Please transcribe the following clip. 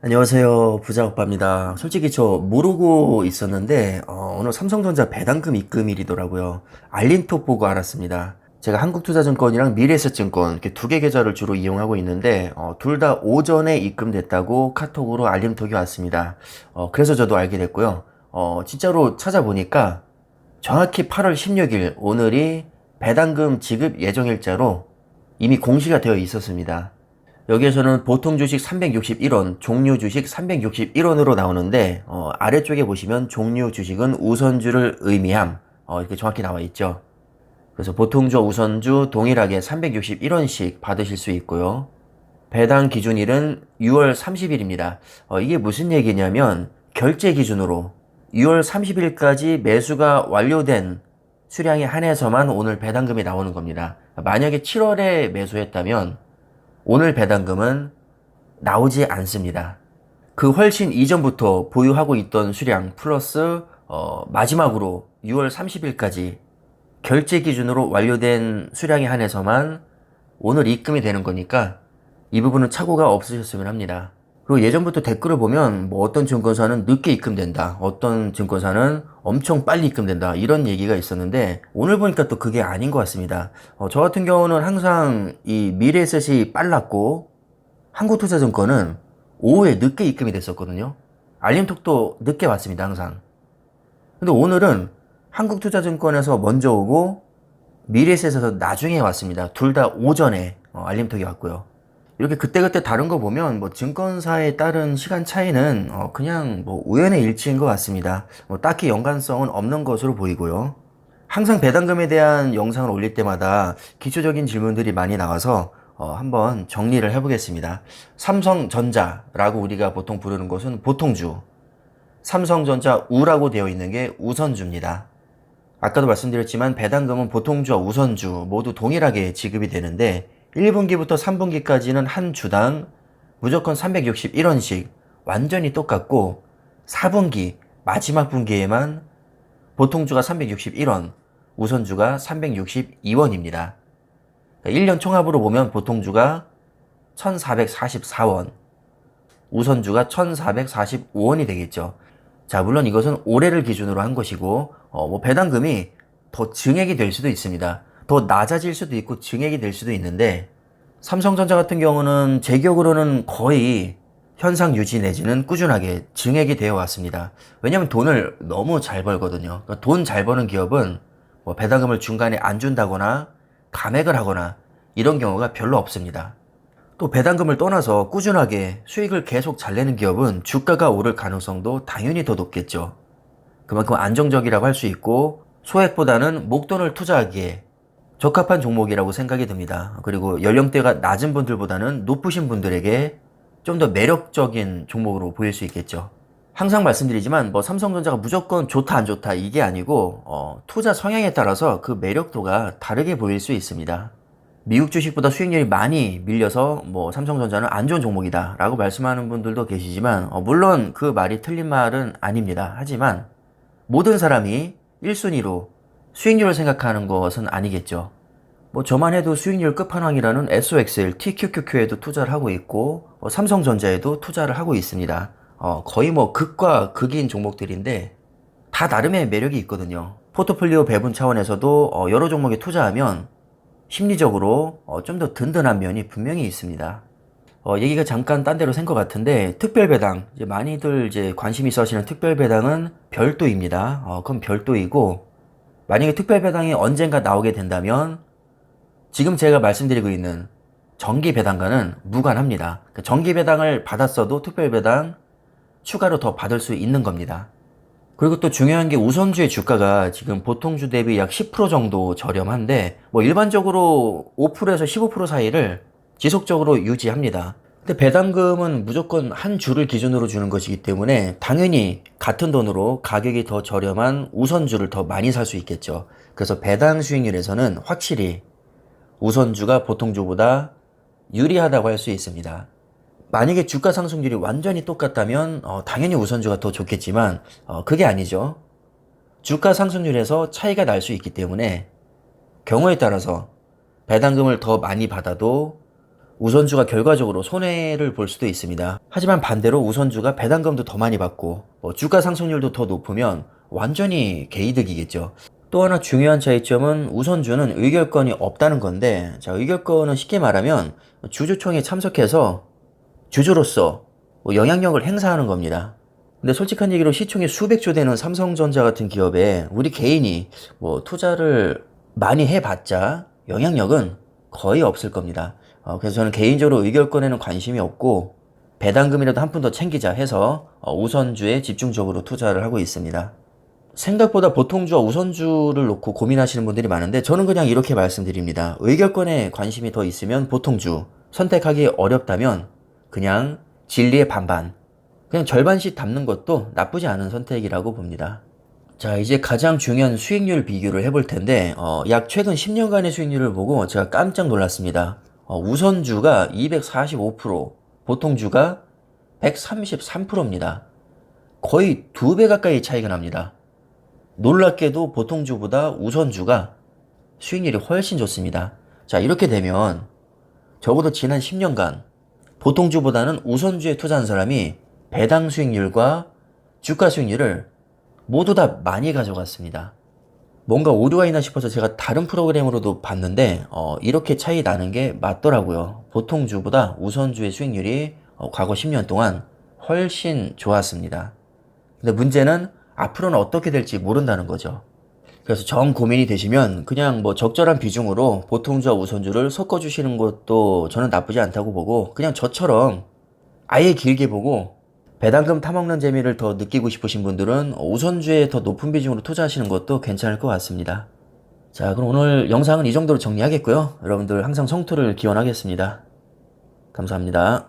안녕하세요. 부자오빠입니다. 솔직히 저 모르고 있었는데 오늘 삼성전자 배당금 입금일이더라고요. 알림톡 보고 알았습니다. 제가 한국투자증권이랑 미래에셋증권 이렇게 두 개 계좌를 주로 이용하고 있는데 둘 다 오전에 입금됐다고 카톡으로 알림톡이 왔습니다. 그래서 저도 알게 됐고요. 진짜로 찾아보니까 정확히 8월 16일 오늘이 배당금 지급 예정일자로 이미 공시가 되어 있었습니다. 여기에서는 보통 주식 361원, 종료 주식 361원으로 나오는데 아래쪽에 보시면 종료 주식은 우선주를 의미함 이렇게 정확히 나와 있죠. 그래서 보통주와 우선주 동일하게 361원씩 받으실 수 있고요. 배당 기준일은 6월 30일입니다. 이게 무슨 얘기냐면 결제 기준으로 6월 30일까지 매수가 완료된 수량에 한해서만 오늘 배당금이 나오는 겁니다. 만약에 7월에 매수했다면 오늘 배당금은 나오지 않습니다. 그 훨씬 이전부터 보유하고 있던 수량 플러스 마지막으로 6월 30일까지 결제 기준으로 완료된 수량에 한해서만 오늘 입금이 되는 거니까 이 부분은 착오가 없으셨으면 합니다. 그리고 예전부터 댓글을 보면 뭐 어떤 증권사는 늦게 입금된다, 어떤 증권사는 엄청 빨리 입금된다 이런 얘기가 있었는데 오늘 보니까 또 그게 아닌 것 같습니다. 저 같은 경우는 항상 이 미래에셋이 빨랐고 한국투자증권은 오후에 늦게 입금이 됐었거든요. 알림톡도 늦게 왔습니다, 항상. 근데 오늘은 한국투자증권에서 먼저 오고 미래에셋에서 나중에 왔습니다. 둘 다 오전에 알림톡이 왔고요. 이렇게 그때그때 다른 거 보면 뭐 증권사에 따른 시간 차이는 그냥 뭐 우연의 일치인 것 같습니다. 뭐 딱히 연관성은 없는 것으로 보이고요. 항상 배당금에 대한 영상을 올릴 때마다 기초적인 질문들이 많이 나와서 한번 정리를 해보겠습니다. 삼성전자라고 우리가 보통 부르는 것은 보통주, 삼성전자 우라고 되어 있는 게 우선주입니다. 아까도 말씀드렸지만 배당금은 보통주와 우선주 모두 동일하게 지급이 되는데 1분기부터 3분기까지는 한 주당 무조건 361원씩 완전히 똑같고 4분기 마지막 분기에만 보통주가 361원, 우선주가 362원입니다. 1년 총합으로 보면 보통주가 1444원, 우선주가 1445원이 되겠죠. 자, 물론 이것은 올해를 기준으로 한 것이고 뭐 배당금이 더 증액이 될 수도 있습니다. 더 낮아질 수도 있고 증액이 될 수도 있는데 삼성전자 같은 경우는 제 기억으로는 거의 현상 유지 내지는 꾸준하게 증액이 되어 왔습니다. 왜냐하면 돈을 너무 잘 벌거든요. 그러니까 돈 잘 버는 기업은 뭐 배당금을 중간에 안 준다거나 감액을 하거나 이런 경우가 별로 없습니다. 또 배당금을 떠나서 꾸준하게 수익을 계속 잘 내는 기업은 주가가 오를 가능성도 당연히 더 높겠죠. 그만큼 안정적이라고 할 수 있고 소액보다는 목돈을 투자하기에 적합한 종목이라고 생각이 듭니다. 그리고 연령대가 낮은 분들보다는 높으신 분들에게 좀 더 매력적인 종목으로 보일 수 있겠죠. 항상 말씀드리지만 뭐 삼성전자가 무조건 좋다 안 좋다 이게 아니고 투자 성향에 따라서 그 매력도가 다르게 보일 수 있습니다. 미국 주식보다 수익률이 많이 밀려서 뭐 삼성전자는 안 좋은 종목이다 라고 말씀하는 분들도 계시지만 물론 그 말이 틀린 말은 아닙니다. 하지만 모든 사람이 1순위로 수익률을 생각하는 것은 아니겠죠. 뭐 저만 해도 수익률 끝판왕이라는 SOXL, TQQQ에도 투자를 하고 있고 삼성전자에도 투자를 하고 있습니다. 거의 뭐 극과 극인 종목들인데 다 나름의 매력이 있거든요. 포트폴리오 배분 차원에서도 여러 종목에 투자하면 심리적으로 좀 더 든든한 면이 분명히 있습니다. 얘기가 잠깐 딴 데로 샌 것 같은데 특별배당, 이제 많이들 이제 관심 있어 하시는 특별배당은 별도입니다. 그건 별도이고 만약에 특별배당이 언젠가 나오게 된다면 지금 제가 말씀드리고 있는 정기배당과는 무관합니다. 그러니까 정기배당을 받았어도 특별배당 추가로 더 받을 수 있는 겁니다. 그리고 또 중요한 게 우선주의 주가가 지금 보통주 대비 약 10% 정도 저렴한데 뭐 일반적으로 5%에서 15% 사이를 지속적으로 유지합니다. 근데 배당금은 무조건 한 주를 기준으로 주는 것이기 때문에 당연히 같은 돈으로 가격이 더 저렴한 우선주를 더 많이 살 수 있겠죠. 그래서 배당 수익률에서는 확실히 우선주가 보통주보다 유리하다고 할 수 있습니다. 만약에 주가 상승률이 완전히 똑같다면 당연히 우선주가 더 좋겠지만 그게 아니죠. 주가 상승률에서 차이가 날 수 있기 때문에 경우에 따라서 배당금을 더 많이 받아도 우선주가 결과적으로 손해를 볼 수도 있습니다. 하지만 반대로 우선주가 배당금도 더 많이 받고 주가 상승률도 더 높으면 완전히 개이득이겠죠. 또 하나 중요한 차이점은 우선주는 의결권이 없다는 건데, 자, 의결권은 쉽게 말하면 주주총회에 참석해서 주주로서 영향력을 행사하는 겁니다. 근데 솔직한 얘기로 시총이 수백조 되는 삼성전자 같은 기업에 우리 개인이 투자를 많이 해봤자 영향력은 거의 없을 겁니다. 그래서 저는 개인적으로 의결권에는 관심이 없고 배당금이라도 한 푼 더 챙기자 해서 우선주에 집중적으로 투자를 하고 있습니다. 생각보다 보통주와 우선주를 놓고 고민하시는 분들이 많은데 저는 그냥 이렇게 말씀드립니다. 의결권에 관심이 더 있으면 보통주, 선택하기 어렵다면 그냥 진리의 반반, 그냥 절반씩 담는 것도 나쁘지 않은 선택이라고 봅니다. 자, 이제 가장 중요한 수익률 비교를 해볼 텐데 약 최근 10년간의 수익률을 보고 제가 깜짝 놀랐습니다. 우선주가 245%, 보통주가 133%입니다. 거의 2배 가까이 차이가 납니다. 놀랍게도 보통주보다 우선주가 수익률이 훨씬 좋습니다. 자, 이렇게 되면 적어도 지난 10년간 보통주보다는 우선주에 투자한 사람이 배당 수익률과 주가 수익률을 모두 다 많이 가져갔습니다. 뭔가 오류가 있나 싶어서 제가 다른 프로그램으로도 봤는데 이렇게 차이 나는 게 맞더라고요. 보통주보다 우선주의 수익률이 과거 10년 동안 훨씬 좋았습니다. 근데 문제는 앞으로는 어떻게 될지 모른다는 거죠. 그래서 정 고민이 되시면 그냥 적절한 비중으로 보통주와 우선주를 섞어주시는 것도 저는 나쁘지 않다고 보고, 그냥 저처럼 아예 길게 보고 배당금 타먹는 재미를 더 느끼고 싶으신 분들은 우선주에 더 높은 비중으로 투자하시는 것도 괜찮을 것 같습니다. 자, 그럼 오늘 영상은 이 정도로 정리하겠고요. 여러분들 항상 성투를 기원하겠습니다. 감사합니다.